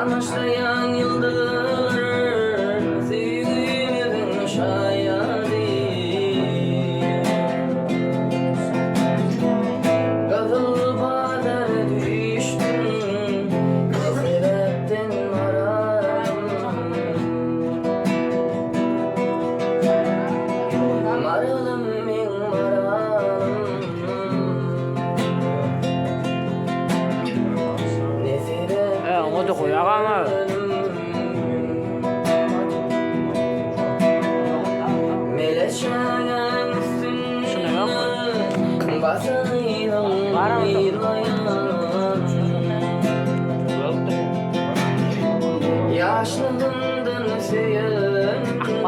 Kamaşlayan yıldızlar sevgimizin şayadi. Kızıl bader düştüm, hasretten ararım. Maralım min maralım, O da koyak ama. Meleşen üstüne basayım bir bayan. Yaşlılığından söyledim